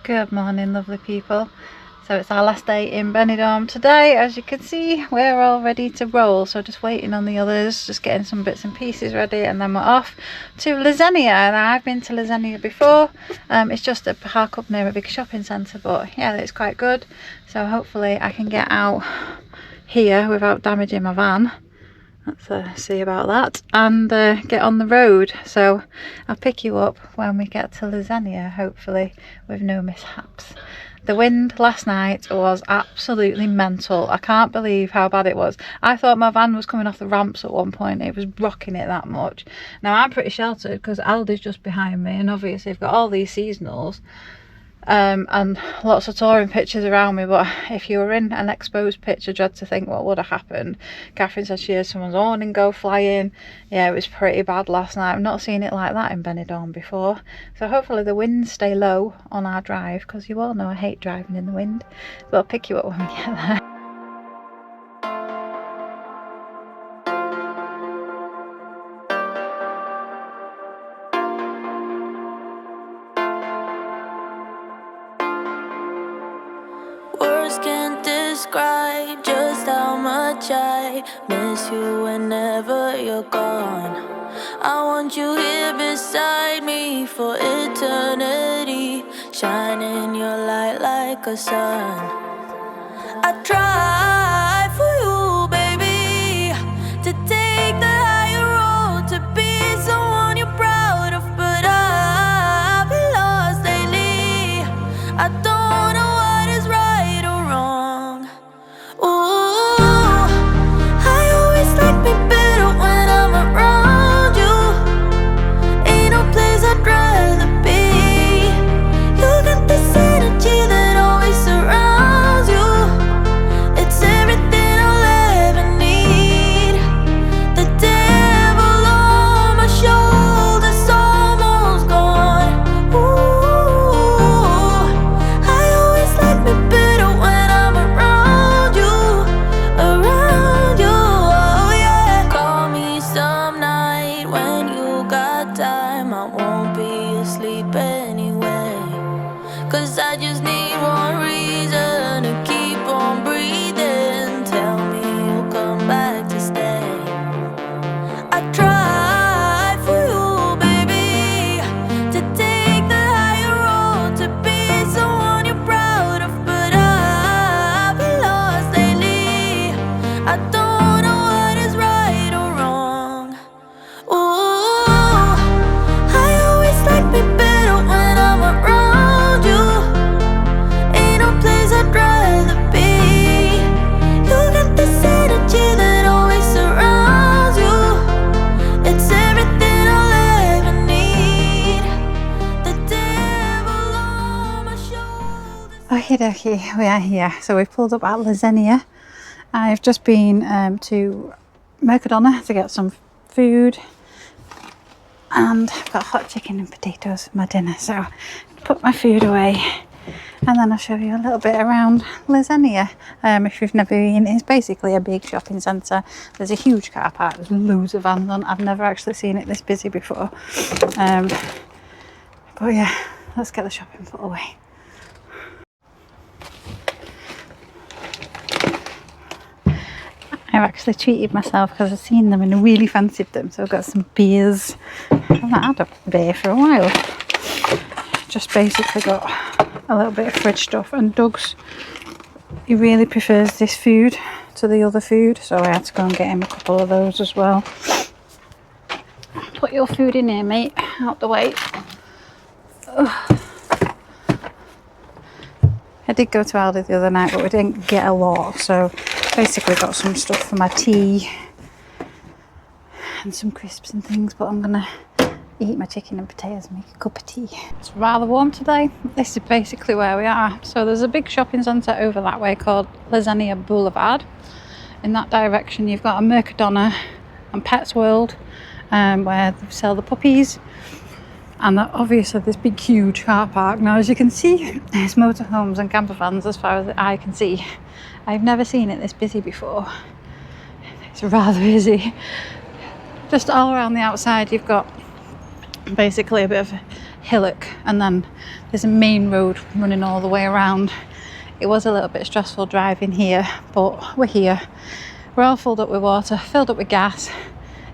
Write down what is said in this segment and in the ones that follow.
Good morning, lovely people. So it's our last day in Benidorm today. As you can see, we're all ready to roll, so just waiting on the others, just getting some bits and pieces ready, and then we're off to Lzenia. Now, I've been to Lzenia before. It's just a park up near a big shopping centre, but yeah, it's quite good. So hopefully I can get out here without damaging my van. Let's see about that, and get on the road. So I'll pick you up when we get to Lzenia, hopefully with no mishaps. The wind last night was absolutely mental. I can't believe how bad it was. I thought my van was coming off the ramps at one point. It was rocking it that much. Now I'm pretty sheltered because Aldi's just behind me, and obviously I've got all these seasonals and lots of touring pictures around me, but if you were in an exposed pitch, I dread to think what would have happened. Catherine said she heard someone's awning go flying. Yeah, it was pretty bad last night. I've not seen it like that in Benidorm before, so hopefully the winds stay low on our drive, because you all know I hate driving in the wind. But I'll pick you up when we get there. Can't describe just how much I miss you whenever you're gone. I want you here beside me for eternity, shining your light like a sun. I try for you, baby, to take the higher road, to be someone you're proud of, but I've been lost lately. I don't know what is right or wrong. Ooh, I always like me better when I'm around you. Ain't no place I'd rather be. You got this energy that always surrounds you. It's everything I'll ever need. The devil on my shoulder's almost gone. Ooh, I always like me better when I'm around you, oh yeah. Call me some night when you got time. I won't be asleep anyway, 'cause I just need one reason to keep on breathing. Tell me you'll come back to stay. I try for you, baby, to take the higher road, to be someone you're proud of, but I've been lost lately. I don't know what is right or wrong. Ooh, I always like me better when I'm around you. Ain't no place I'd rather be. You got this energy that always surrounds you. It's everything I'll ever need. The devil on my shoulders. Okie dokie, we are here. So we've pulled up at Lzenia. I've just been to Mercadona to get some food, and I've got hot chicken and potatoes for my dinner, so I'll put my food away and then I'll show you a little bit around Lzenia. If you've never been, it's basically a big shopping centre. There's a huge car park, there's loads of vans on. I've never actually seen it this busy before, but yeah, let's get the shopping put away. I've actually treated myself because I've seen them and I really fancied them, so I've got some beers. I've not had a beer for a while. Just basically got a little bit of fridge stuff, and Doug's, he really prefers this food to the other food, so I had to go and get him a couple of those as well. Put your food in here, mate, out the way. Ugh. I did go to Aldi the other night, but we didn't get a lot, so basically got some stuff for my tea and some crisps and things, but I'm gonna eat my chicken and potatoes and make a cup of tea. It's rather warm today. This is basically where we are. So there's a big shopping centre over that way called Lzenia Boulevard. In that direction you've got a Mercadona and Pets World, where they sell the puppies, and obviously this big huge car park. Now as you can see, there's motorhomes and camper vans as far as the eye can see. I've never seen it this busy before. It's rather busy. Just all around the outside you've got basically a bit of hillock, and then there's a main road running all the way around. It was a little bit stressful driving here, but we're here. We're all filled up with water, filled up with gas.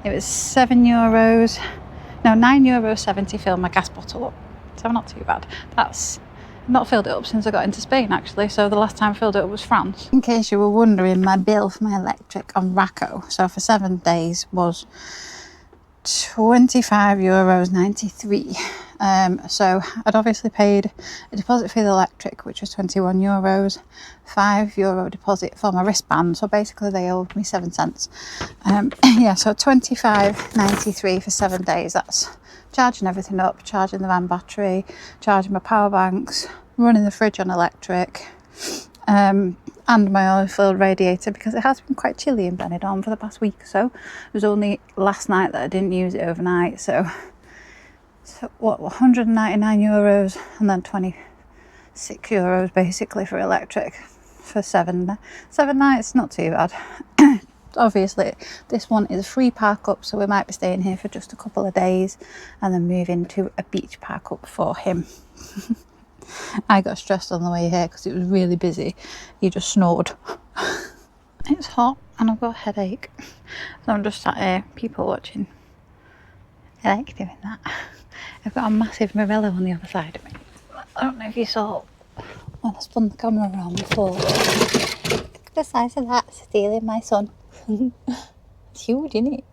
It was €9.70 to fill my gas bottle up, so not too bad. That's not filled it up since I got into Spain actually, so the last time I filled it up was France. In case you were wondering, my bill for my electric on Racco, so for 7 days, was €25.93. So I'd obviously paid a deposit for the electric, which was €21, €5 deposit for my wristband, so basically they owed me 7 cents. Yeah, so €25.93 for 7 days. That's charging everything up, charging the van battery, charging my power banks, running the fridge on electric, and my oil-filled radiator, because it has been quite chilly in Benidorm for the past week or so. It was only last night that I didn't use it overnight, so what, €199 and then €26 basically for electric for 7 nights. Not too bad. Obviously this one is a free park up, so we might be staying here for just a couple of days and then move into a beach park up for him. I got stressed on the way here because it was really busy. He just snored. It's hot and I've got a headache, so I'm just sat here people watching. I like doing that. I've got a massive Morello on the other side of me. I don't know if you saw when I spun the camera around before. Look at the size of that, stealing my son. It's huge, isn't it?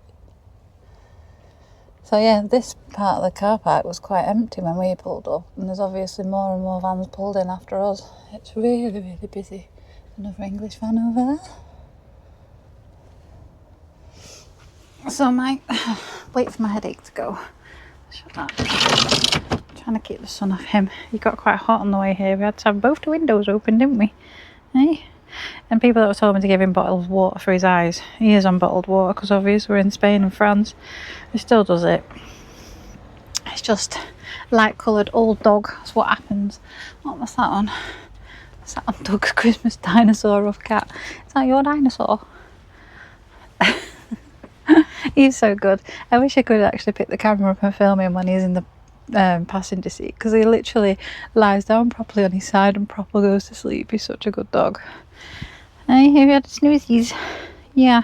So yeah, this part of the car park was quite empty when we pulled up, and there's obviously more and more vans pulled in after us. It's really, really busy. Another English van over there. So I might wait for my headache to go. Shut that. Trying to keep the sun off him. He got quite hot on the way here. We had to have both the windows open, didn't we? Hey? And people that were told me to give him bottled water for his eyes. He is on bottled water because obviously we're in Spain and France. He still does it. It's just light coloured old dog. That's what happens. What was that on? What's that on Doug's Christmas dinosaur rough cat? Is that your dinosaur? He's so good. I wish I could actually pick the camera up and film him when he's in the passenger seat, because he literally lies down properly on his side and properly goes to sleep. He's such a good dog. Hey, have you had snoozies? Yeah.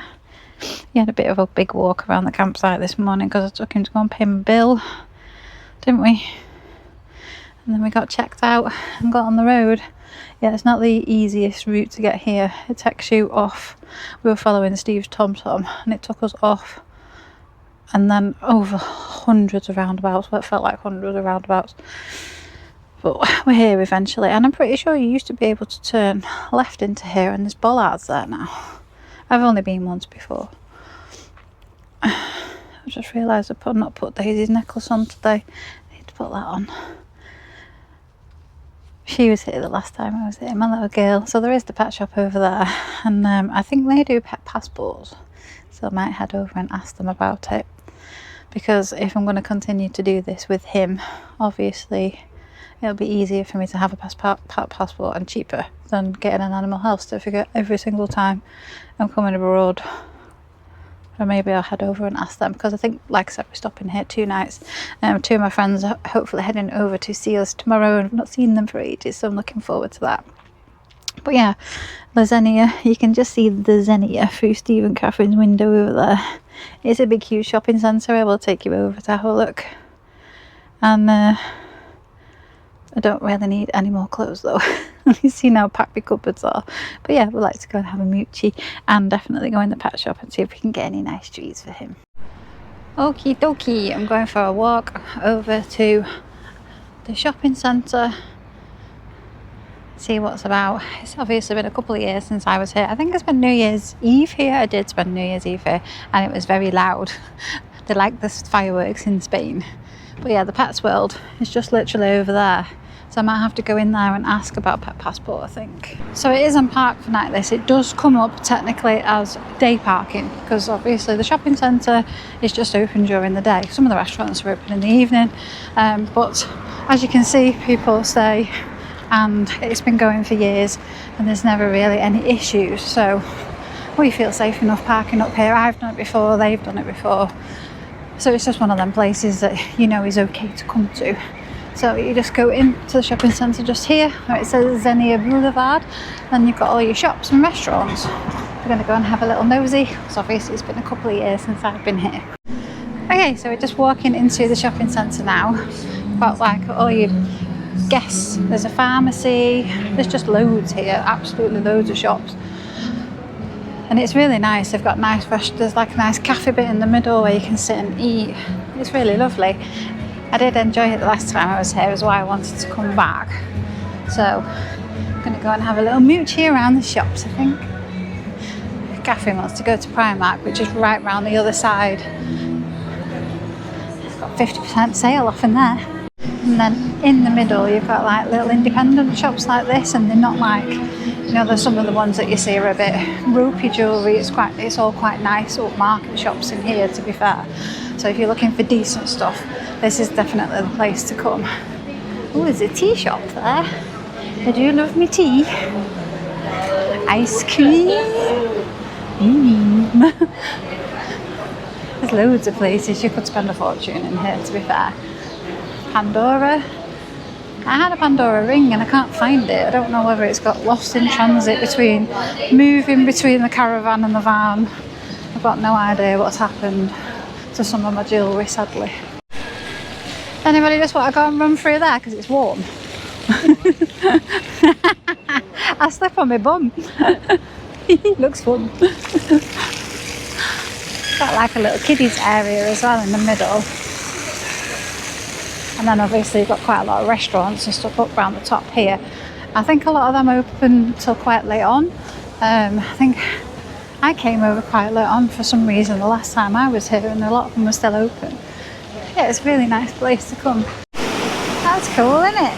He had a bit of a big walk around the campsite this morning because I took him to go and pay my bill, didn't we? And then we got checked out and got on the road. Yeah, it's not the easiest route to get here. It takes you off. We were following Steve's TomTom and it took us off and then over hundreds of roundabouts. Well, it felt like hundreds of roundabouts. But we're here eventually, and I'm pretty sure you used to be able to turn left into here, and there's bollards there now. I've only been once before. I just realised I've not put Daisy's necklace on today. I need to put that on. She was here the last time I was here, my little girl. So there is the pet shop over there, and I think they do pet passports, so I might head over and ask them about it, because if I'm going to continue to do this with him, obviously it'll be easier for me to have a passport and cheaper than getting an animal health certificate every single time I'm coming abroad. Or maybe I'll head over and ask them, because I think, like I said, we're stopping here 2 nights. 2 of my friends are hopefully heading over to see us tomorrow, and I've not seen them for ages, so I'm looking forward to that. But yeah, Lzenia, you can just see the Lzenia through Steve and Catherine's window over there. It's a big huge shopping centre. I will take you over to have a look. And I don't really need any more clothes though. You see how packed my cupboards are. But yeah, we'd like to go and have a moochie, and definitely go in the pet shop and see if we can get any nice treats for him. Okie dokie, I'm going for a walk over to the shopping centre, see what's about. It's obviously been a couple of years since I was here. I think I spent New Year's Eve here. I did spend New Year's Eve here, and it was very loud. They like the fireworks in Spain. But yeah, the Pets World is just literally over there. So I might have to go in there and ask about pet passport, I think. So it is on park for night this. It does come up technically as day parking, because obviously the shopping centre is just open during the day. Some of the restaurants are open in the evening. But as you can see, people stay, and it's been going for years and there's never really any issues. So we feel safe enough parking up here. I've done it before, they've done it before. So it's just one of them places that you know is okay to come to. So you just go into the shopping centre just here where it says Lzenia Boulevard, and you've got all your shops and restaurants. We're going to go and have a little nosy, because obviously it's been a couple of years since I've been here. Okay, so we're just walking into the shopping centre now. Got like all your guests, there's a pharmacy, there's just loads here, absolutely loads of shops. And it's really nice. They've got nice there's like a nice cafe bit in the middle where you can sit and eat. It's really lovely. I did enjoy it the last time I was here, is why I wanted to come back. So I'm going to go and have a little moochie around the shops, I think. Catherine wants to go to Primark, which is right round the other side. It's got 50% sale off in there. And then in the middle you've got like little independent shops like this, and they're not like, you know, there's some of the ones that you see are a bit ropey jewellery. It's all quite nice upmarket shops in here, to be fair. So if you're looking for decent stuff, this is definitely the place to come. Oh, there's a tea shop there. I do love me tea. Ice cream. There's loads of places you could spend a fortune in here, to be fair. Pandora. I had a Pandora ring and I can't find it. I don't know whether it's got lost in transit moving between the caravan and the van. I've got no idea what's happened to some of my jewellery, sadly. Anybody just want to go and run through there because it's warm? I slip on my bum. Looks fun. Got like a little kiddies area as well in the middle. And then obviously you've got quite a lot of restaurants and stuff up around the top here. I think a lot of them open till quite late on. I think I came over quite late on for some reason the last time I was here, and a lot of them were still open. Yeah, it's a really nice place to come. That's cool, isn't it?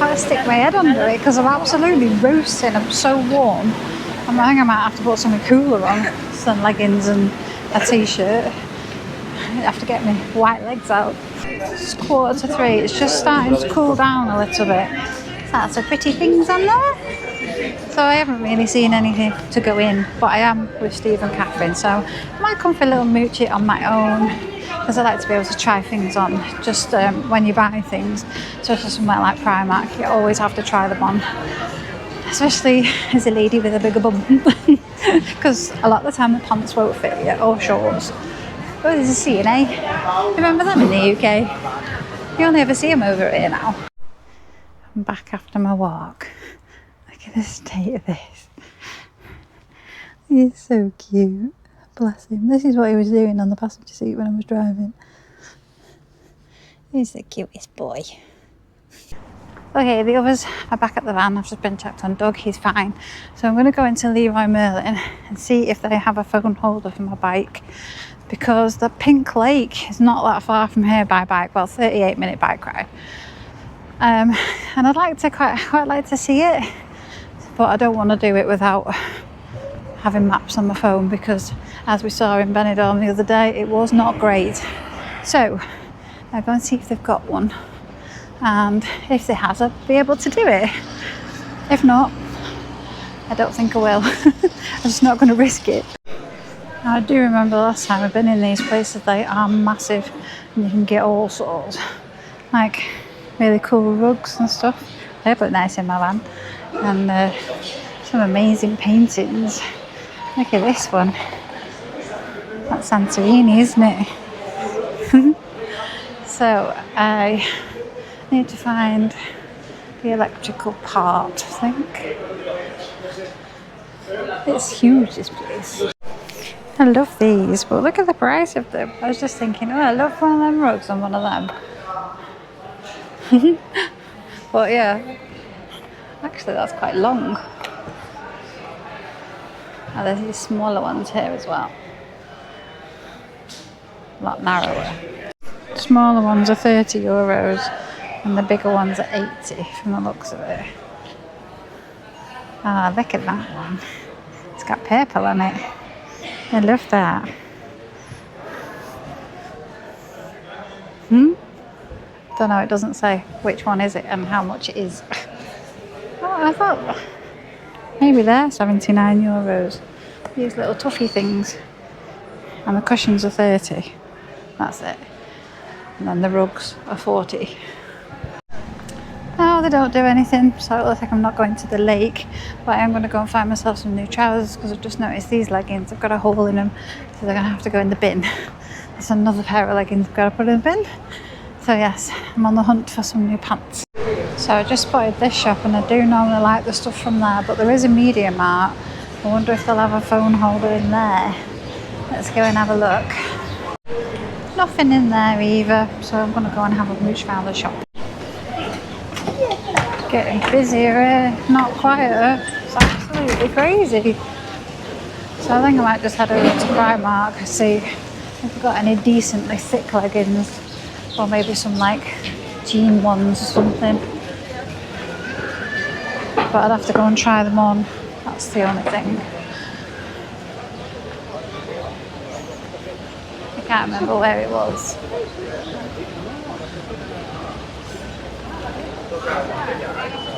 I'll stick my head under it because I'm absolutely roasting. I'm so warm. I think I might have to put something cooler on, some leggings and a t-shirt. I have to get my white legs out. It's 2:45. It's just starting to cool down a little bit. That's some pretty things on there. So I haven't really seen anything to go in, but I am with Steve and Catherine, so I might come for a little moochie on my own, because I like to be able to try things on just when you buy things, especially somewhere like Primark. You always have to try them on, especially as a lady with a bigger bum, because a lot of the time the pants won't fit you, or shorts. Oh, there's a C&A. Remember them in the UK? You only ever see them over here now. I'm back after my walk. Look at the state of this. He's so cute. Bless him. This is what he was doing on the passenger seat when I was driving. He's the cutest boy. Okay, the others are back at the van. I've just been checked on Doug. He's fine. So I'm going to go into Leroy Merlin and see if they have a phone holder for my bike, because the Pink Lake is not that far from here by bike. Well, 38-minute bike ride. And I'd quite like to see it, but I don't want to do it without having maps on my phone, because as we saw in Benidorm the other day, it was not great. So I'll go and see if they've got one, and if they has, I'll be able to do it. If not, I don't think I will. I'm just not going to risk it. Now, I do remember the last time I've been in these places, they are massive and you can get all sorts, like really cool rugs and stuff. They look nice in my van, and some amazing paintings. Look at this one. That's Santorini, isn't it? So I need to find the electrical part, I think. It's huge, this place. I love these, but look at the price of them. I was just thinking, oh, I love one of them rugs and one of them. But yeah, actually that's quite long. Oh, there's these smaller ones here as well. A lot narrower. Smaller ones are €30 and the bigger ones are 80 from the looks of it. Ah, look at that one. It's got purple on it. I love that. Don't know, it doesn't say which one is it and how much it is. Oh, I thought maybe they're €79. These little toffee things. And the cushions are 30. That's it. And then the rugs are 40. they don't do anything, so it looks like I'm not going to the lake, but I am going to go and find myself some new trousers because I've just noticed these leggings have got a hole in them, so they're going to have to go in the bin. There's another pair of leggings I've got to put in the bin. So yes, I'm on the hunt for some new pants. So I just spotted this shop, and I do normally like the stuff from there, but there is a Media Mart. I wonder if they'll have a phone holder in there. Let's go and have a look. Nothing in there either, so I'm going to go and have a mooch around the shop. Getting busier, not quieter. It's absolutely crazy. So I think I might just head over to Primark and see if we've got any decently thick leggings, or maybe some like jean ones or something. But I'd have to go and try them on. That's the only thing. I can't remember where it was.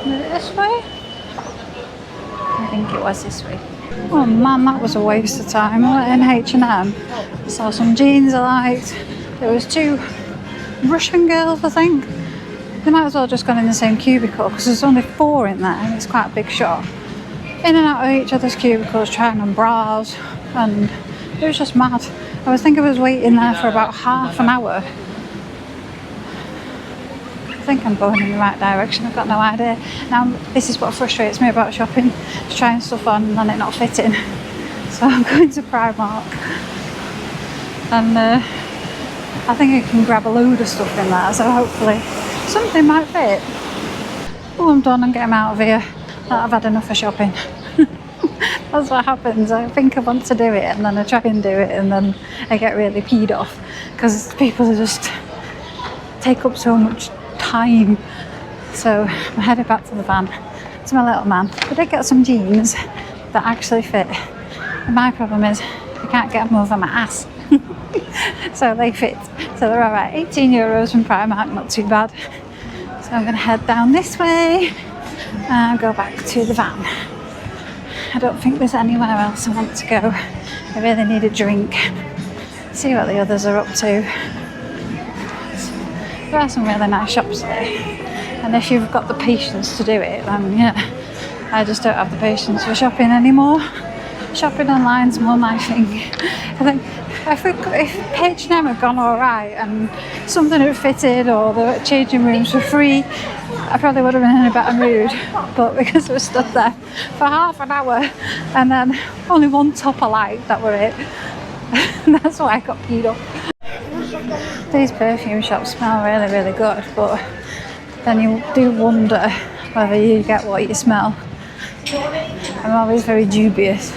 Was it this way? I think it was this way. Oh man, that was a waste of time. I went in H&M, saw some jeans I liked. There was 2 Russian girls, I think. They might as well have just gone in the same cubicle because there's only 4 in there and it's quite a big shop. In and out of each other's cubicles trying on bras, and it was just mad. I think I was waiting there for about half an hour. I think I'm going in the right direction, I've got no idea. Now this is what frustrates me about shopping, just trying stuff on and then it not fitting. So I'm going to Primark, and I think I can grab a load of stuff in there, so hopefully something might fit. Oh, I'm done, I'm getting out of here. I've had enough of shopping. That's what happens. I think I want to do it and then I try and do it and then I get really peed off because people just take up so much time. So I'm headed back to the van, to my little man. I did get some jeans that actually fit. And my problem is I can't get them over my ass. So they fit. So they're alright. €18 from Primark, not too bad. So I'm going to head down this way and go back to the van. I don't think there's anywhere else I want to go. I really need a drink. See what the others are up to. There are some really nice shops there. And if you've got the patience to do it, then yeah, I just don't have the patience for shopping anymore. Shopping online's more my thing. I think if H&M had gone alright and something had fitted or the changing rooms were free, I probably would have been in a better mood. But because I was stood there for half an hour and then only one top I liked, that were it. That's why I got peed up. These perfume shops smell really, really good, but then you do wonder whether you get what you smell. I'm always very dubious.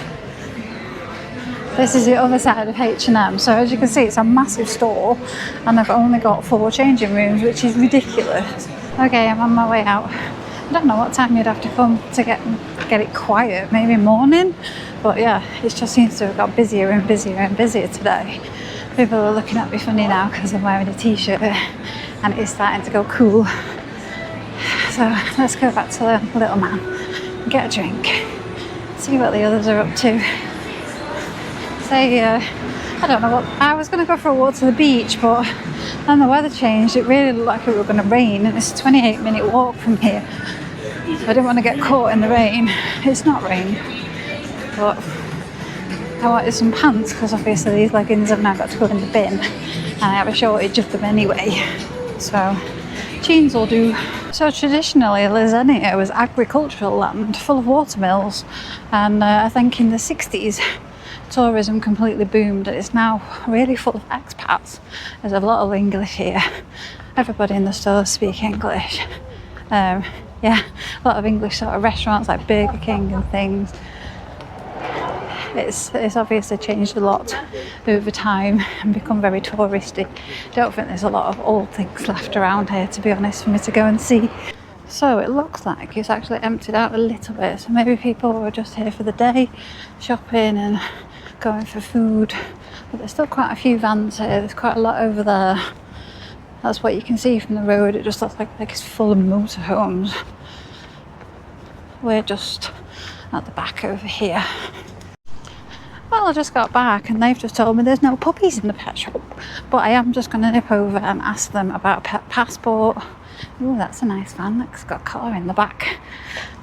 This is the other side of H&M, so as you can see it's a massive store and I've only got 4 changing rooms, which is ridiculous. Okay, I'm on my way out. I don't know what time you'd have to come to get it quiet, maybe morning, but yeah, it just seems to have got busier and busier and busier today. People are looking at me funny now because I'm wearing a t-shirt and it is starting to go cool. So let's go back to the little man and get a drink, see what the others are up to. I don't know what, I was going to go for a walk to the beach, but then the weather changed. It really looked like it was going to rain and it's a 28-minute walk from here, so I didn't want to get caught in the rain. It's not rain, but I wanted some pants because obviously these leggings have now got to go in the bin and I have a shortage of them anyway, so jeans will do. So traditionally Lzenia was agricultural land full of watermills, and I think in the 60s tourism completely boomed and it's now really full of expats. There's a lot of English here. Everybody in the stores speak English. Yeah, a lot of English sort of restaurants like Burger King and things. It's obviously changed a lot over time and become very touristy. Don't think there's a lot of old things left around here, to be honest, for me to go and see. So it looks like it's actually emptied out a little bit, so maybe people were just here for the day shopping and going for food, but there's still quite a few vans here. There's quite a lot over there. That's what you can see from the road. It just looks like it's full of motorhomes. We're just at the back over here. Well, I just got back and they've just told me there's no puppies in the pet shop, but I am just going to nip over and ask them about a pet passport Oh, that's a nice van. It's got a car in the back.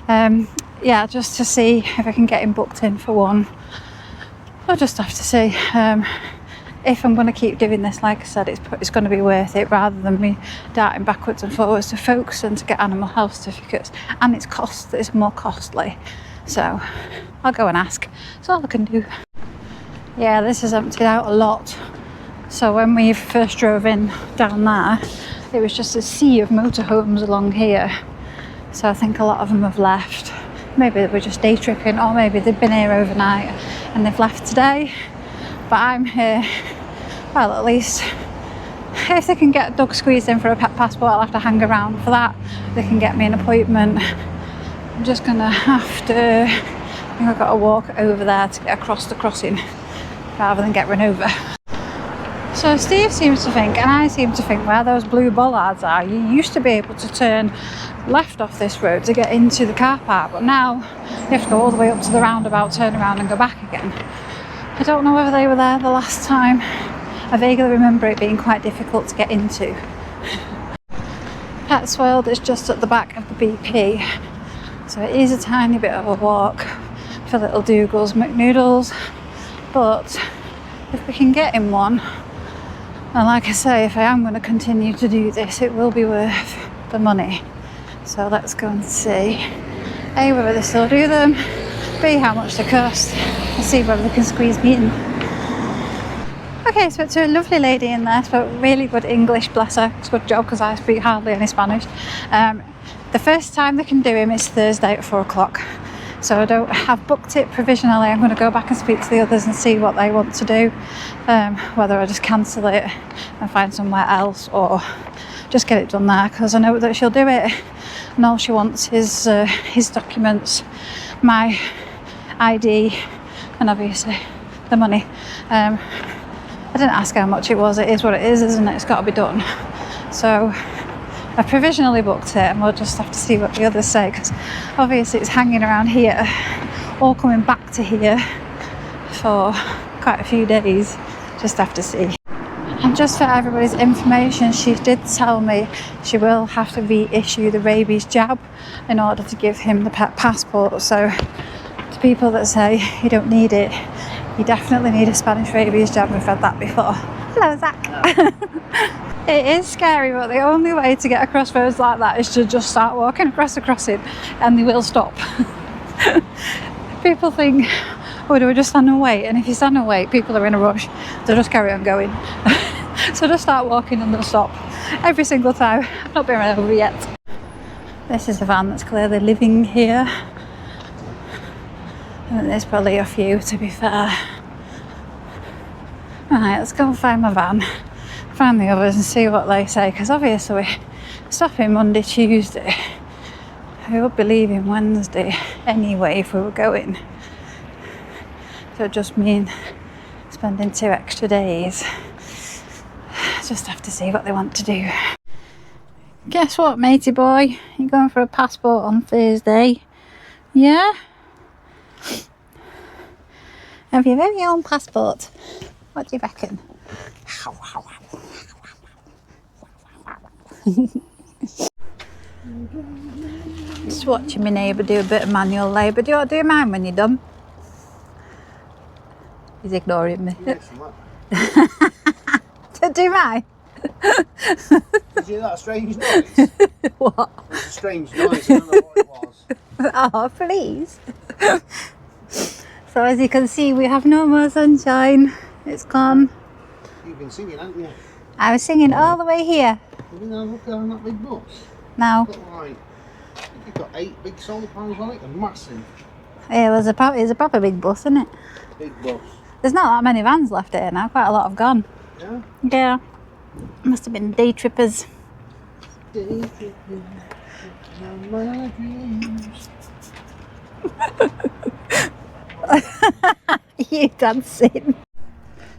Yeah, just to see if I can get him booked in for one. I'll just have to see if I'm going to keep doing this. Like I said, it's going to be worth it rather than me darting backwards and forwards to Folks and to get animal health certificates, and it's more costly. So I'll go and ask. That's all I can do. Yeah, this has emptied out a lot. So when we first drove in down there, it was just a sea of motorhomes along here. So I think a lot of them have left. Maybe they were just day tripping, or maybe they've been here overnight and they've left today. But I'm here. Well, at least if they can get Doug squeezed in for a pet passport, I'll have to hang around for that. They can get me an appointment. I'm just gonna have to, I think I've got to walk over there to get across the crossing rather than get run over. So Steve seems to think, and I seem to think, where those blue bollards are, you used to be able to turn left off this road to get into the car park, but now you have to go all the way up to the roundabout, turn around and go back again. I don't know whether they were there the last time. I vaguely remember it being quite difficult to get into. Pets World is just at the back of the BP, so it is a tiny bit of a walk for little Dougal's McNoodles, but if we can get him one, and like I say, if I am going to continue to do this, it will be worth the money. So let's go and see A, whether they still do them, B, how much they cost, and see whether they can squeeze me in. Okay, so it's a lovely lady in there, spoke really good English, bless her. It's a good job because I speak hardly any Spanish. The first time they can do him is Thursday at 4 o'clock. So I've booked it provisionally. I'm going to go back and speak to the others and see what they want to do. Whether I just cancel it and find somewhere else or just get it done there, because I know that she'll do it. And all she wants is his documents, my ID, and obviously the money. I didn't ask how much it was. It is what it is, isn't it? It's got to be done. So I provisionally booked it, and we'll just have to see what the others say, because obviously it's hanging around here, all coming back to here for quite a few days. Just have to see. And just for everybody's information, she did tell me she will have to reissue the rabies jab in order to give him the pet passport. So to people that say you don't need it, you definitely need a Spanish rabies jab. We've had that before. Hello, Zach. It is scary, but the only way to get across roads like that is to just start walking across the crossing, and they will stop. People think, oh, do we just stand and wait? And if you stand and wait, people are in a rush. They'll just carry on going. So just start walking and they'll stop. Every single time. I've not been run over yet. This is a van that's clearly living here. And there's probably a few, to be fair. Right, let's go and find my van. Find the others and see what they say, because obviously we're stopping Monday, Tuesday. We would be leaving Wednesday anyway if we were going. So it just mean spending 2 extra days. Just have to see what they want to do. Guess what, matey boy? You're going for a passport on Thursday. Yeah? Have your very own passport. What do you reckon? Just watching my neighbour do a bit of manual labour. Do you mind when you're done? He's ignoring me. Do you mind? Did you hear that strange noise? What? It was a strange noise, I don't know what it was. Oh, please. So as you can see, we have no more sunshine. It's gone. You've been singing, haven't you? I was singing all the way here. Have you been looking on that big bus? No. You've got 8 big solar panels on it, and massive. It was a proper big bus, isn't it? Big bus. There's not that many vans left here now. Quite a lot have gone. Yeah? Yeah. Must have been day trippers. Day tripping on my dreams. You dancing.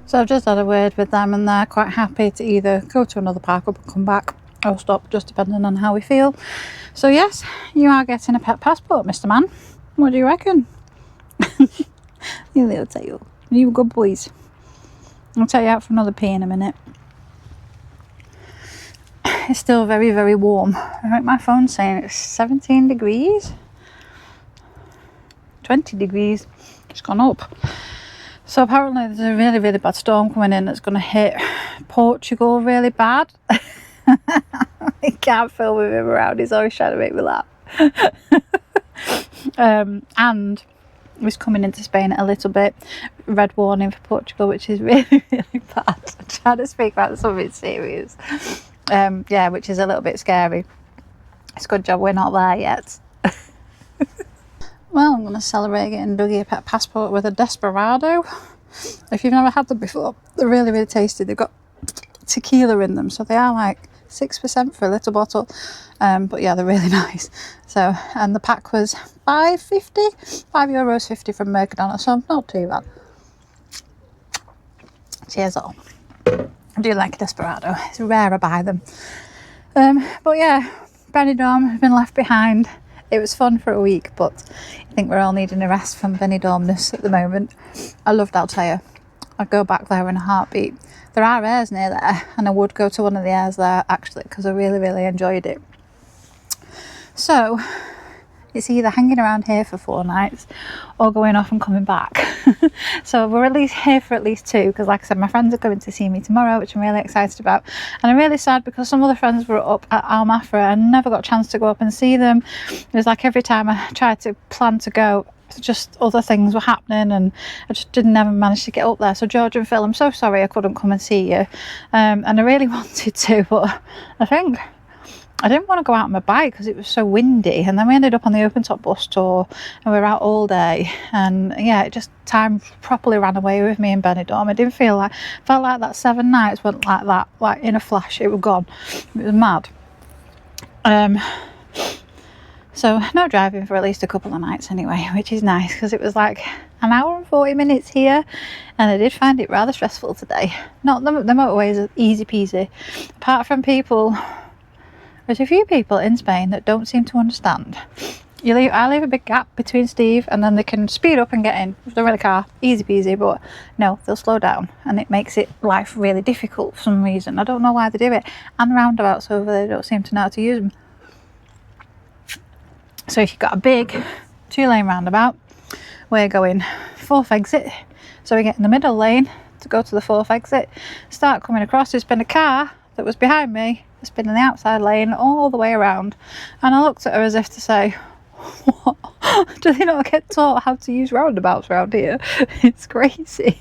So I've just had a word with them, and they're quite happy to either go to another park up and come back, or stop, just depending on how we feel. So yes, you are getting a pet passport, Mr. Man. What do you reckon? You little tail. You good boys. I'll take you out for another pee in a minute. it's still very, very warm. I think my phone's saying it's 17 degrees. 20 degrees. It's gone up. So apparently there's a really, really bad storm coming in that's going to hit Portugal really bad. I can't film with him around. He's always trying to make me laugh. And was coming into Spain a little bit. Red warning for Portugal, which is really, really bad. I'm trying to speak about something serious. Yeah, which is a little bit scary. It's a good job we're not there yet. Well, I'm going to celebrate getting Dougie a pet passport with a Desperado. If you've never had them before, they're really, really tasty. They've got tequila in them, so they are like 6% for a little bottle. But yeah, they're really nice. So, and the pack was €5.50 from Mercadona, so not too bad. Cheers all. I do like a Desperado. It's rare I buy them. But yeah, Benidorm has been left behind. It was fun for a week, but I think we're all needing a rest from Benidormness at the moment. I loved Altea. I'd go back there in a heartbeat. There are airs near there, and I would go to one of the airs there actually, because I really, really enjoyed it. So it's either hanging around here for 4 nights or going off and coming back. So we're at least here for at least 2, because like I said, my friends are going to see me tomorrow, which I'm really excited about. And I'm really sad because some other friends were up at Almafra and never got a chance to go up and see them. It was like every time I tried to plan to go, just other things were happening and I just didn't ever manage to get up there. So George and Phil, I'm so sorry I couldn't come and see you. And I really wanted to, but I think I didn't want to go out on my bike because it was so windy, and then we ended up on the open top bus tour and we were out all day, and yeah, it just time properly ran away with me in Benidorm. I didn't felt like that 7 nights went like that, like in a flash. It was gone. It was mad. So no driving for at least a couple of nights anyway, which is nice because it was like an hour and 40 minutes here, and I did find it rather stressful today. Not the motorways are easy peasy, apart from people. There's a few people in Spain that don't seem to understand. I leave a big gap between Steve and then they can speed up and get in. If they're in a car, easy peasy, but no, they'll slow down and it makes life really difficult for some reason. I don't know why they do it. And roundabouts over there don't seem to know how to use them. So if you've got a big 2-lane roundabout, we're going 4th exit. So we get in the middle lane to go to the 4th exit, start coming across. There's been a car that was behind me, it's been in the outside lane all the way around, and I looked at her as if to say, what? Do they not get taught how to use roundabouts around here? It's crazy.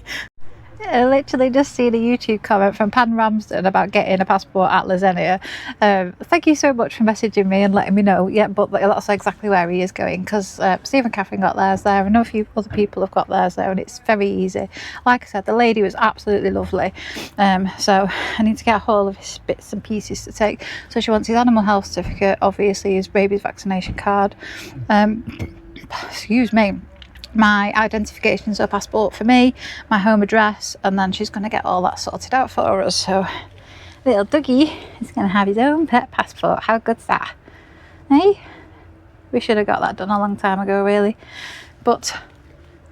I literally just seen a YouTube comment from Pan Ramsden about getting a passport at Lzenia. Thank you so much for messaging me and letting me know. Yeah, but that's exactly where he is going, because Steve and Catherine got theirs there. I know a few other people have got theirs there, and it's very easy. Like I said, the lady was absolutely lovely. So I need to get a hold of his bits and pieces to take. So she wants his animal health certificate, obviously his rabies vaccination card. Excuse me. My identification, so passport for me, my home address, and then she's going to get all that sorted out for us. So little Dougie is going to have his own pet passport. How good's that? Hey? We should have got that done a long time ago, really. But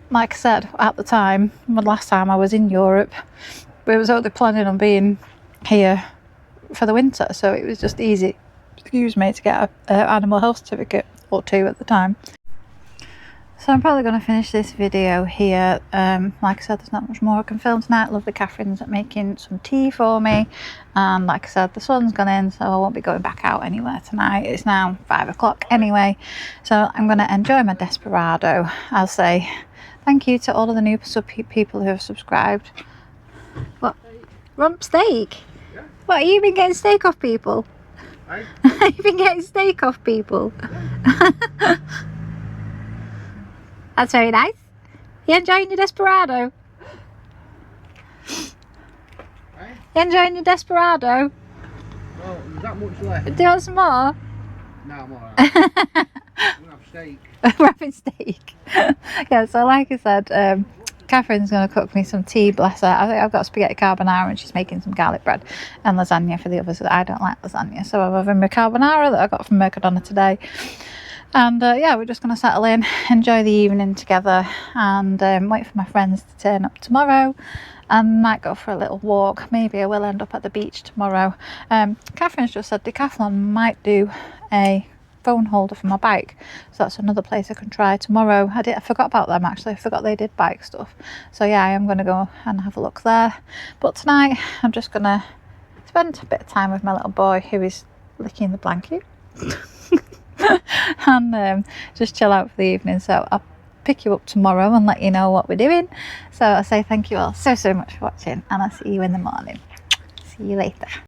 like I said, at the time, the last time I was in Europe, we was only planning on being here for the winter, so it was just easy, excuse me, to get an animal health certificate, or 2 at the time. So I'm probably going to finish this video here. Like I said, there's not much more I can film tonight. Lovely Catherine's making some tea for me, and like I said, the sun's gone in, so I won't be going back out anywhere tonight. It's now 5 o'clock anyway, so I'm going to enjoy my Desperado. I'll say thank you to all of the new people who have subscribed. What? Rump steak? Yeah. What, you been getting steak off people? Hey? You've been getting steak off people? Yeah. That's very nice. You enjoying your Desperado? Hey? You enjoying your Desperado? Well, there's that much left. Do you want some more? No, I'm alright. I'm gonna have steak. We're having steak. Yeah, so like I said, Catherine's going to cook me some tea, bless her. I think I've got spaghetti carbonara and she's making some garlic bread and lasagna for the others. I don't like lasagna, so I'm having my carbonara that I got from Mercadona today. And yeah, we're just going to settle in, enjoy the evening together, and wait for my friends to turn up tomorrow. I might go for a little walk. Maybe I will end up at the beach tomorrow. Catherine's just said Decathlon might do a phone holder for my bike, so that's another place I can try tomorrow. I forgot about them actually. I forgot they did bike stuff. So yeah, I am going to go and have a look there. But tonight I'm just going to spend a bit of time with my little boy who is licking the blanket and just chill out for the evening. So I'll pick you up tomorrow and let you know what we're doing. So I say thank you all so much for watching, and I'll see you in the morning. See you later.